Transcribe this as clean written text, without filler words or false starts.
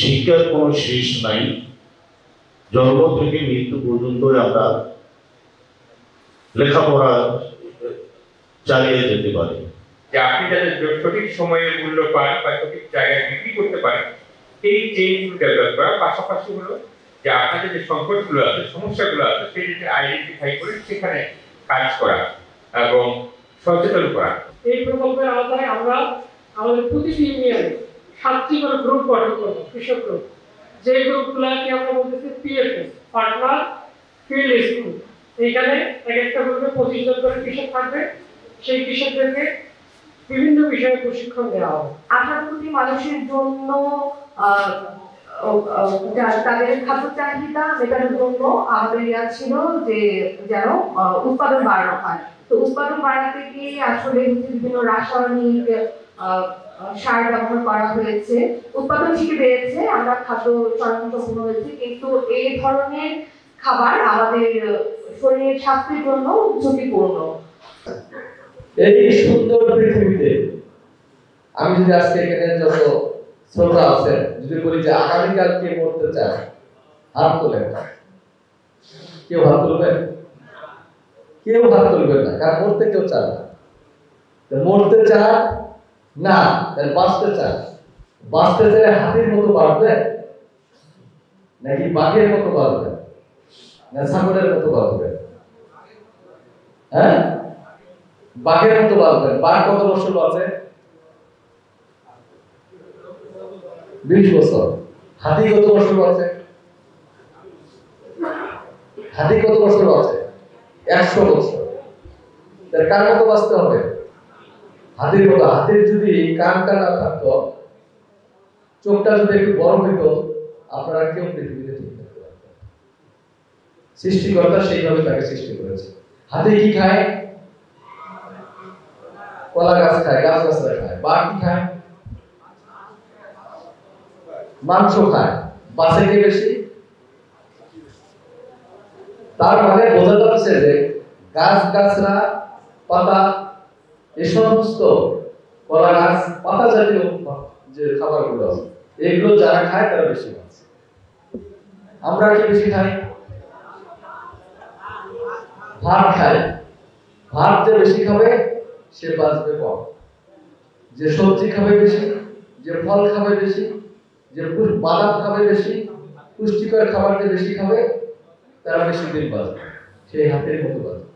শিক্ষার কোনো শেষ নাই, জন্ম থেকে মৃত্যু পর্যন্ত আমরা লেখাপড়া চালিয়ে যেতে পারি। যে আপনি যাতে সঠিক সময়ে মূল্য পান বা সঠিক জায়গায় বিক্রি করতে পারেন, এই চেইনগুলো ডেভেলপ করা, পাশাপাশি হলো যে আপনাদের যে সংকটগুলো আছে, সমস্যাগুলো আছে, সেটাকে আইডেন্টিফাই করে সেখানে কাজ করা এবং সচেতন করা। এই প্রকল্পের আওতায় আমরা আমাদের প্রতিটি ইউনিয়নে 7টি করে গ্রুপ গঠন করব, কৃষক গ্রুপ। যে গ্রুপগুলোকে আমরা বলতেছি পিএফএস, পার্টনার ফিল্ড স্কুল। এইখানে এক একটা গ্রুপে 25 জন করে কৃষক থাকবে। সেই কৃষকদেরকে বিভিন্ন বিষয়ে প্রশিক্ষণ দেওয়া হবে। 18 কোটি মানুষের জন্য তাদের খাদ্য চাহিদা মেটানোর জন্য আমাদের ইয়া ছিল যে যেন উৎপাদন বাড়ানো হয়। তো উৎপাদন বাড়াতে গিয়ে আসলে বিভিন্ন রাসায়নিক সার ব্যবহার করা হয়েছে। উৎপাদন ঠিকই বেড়েছে, আমরা খাদ্য স্বয়ংসম্পূর্ণ হয়েছে, কিন্তু এই ধরনের খাবার আমাদের শরীরের স্বাস্থ্যের জন্য ঝুঁকিপূর্ণ। এই সুন্দর পৃথিবীতে আমি যদি আজকে এখানে যত শ্রোতা আছেন যদি বলি যে আগামীকাল কে মরতে চায়, হাত তোলেন। কেউ হাত তুলবেন? কেউ হাত তুলবেন না, কারণ মরতে কেউ চায় না। মরতে চায় না, বাঁচতে চায়। বাঁচতে চায় হাতির মতো বাঁচবে নাকি বাঘের মতো বাঁচবে না ছাগলের মতো বাঁচবে? হ্যাঁ, বাঘের মতো বাঁচবেন। বাঘ কত বছর বাঁচে? 20 বছর। হাতি কত বছর বাঁচে? হাতি কত বছর বাঁচে? 100 বছর। তার কার মতো বাঁচতে হবে? হাতির মতো। হাতির যদি কানটা না থাকতো, চোখটা যদি একটু বড় হইতো, আপনারা কেউ পৃথিবীতে ঠিক থাকতে পারতেন। সৃষ্টিকর্তা সেইভাবে তাকে সৃষ্টি করেছে। হাতি কি খায়? কলা গাছ খায়, গাছ গাছরা খায়। বাঘ কি খায়? মাংস খায়। বাঁচে কে বেশি? তার মানে বোঝা যাচ্ছে যে গাছ গাছরা, পাতা, এই সমস্ত কলা গাছ, পাতা জাতীয় যে খাবারগুলো আছে, এগুলো যারা খায় তারা বেশি বাঁচে। আমরা কি বেশি খাই? ভাত খাই। ভাত যে বেশি খাবে সে বাঁচবে কম। যে সবজি খাবে বেশি, যে ফল খাবে বেশি, যে বাদাম খাবে বেশি, পুষ্টিকর খাবার যে বেশি খাবে তারা বেশি দিন বাঁচবে। সেই হাতের মতো বাঁচবে।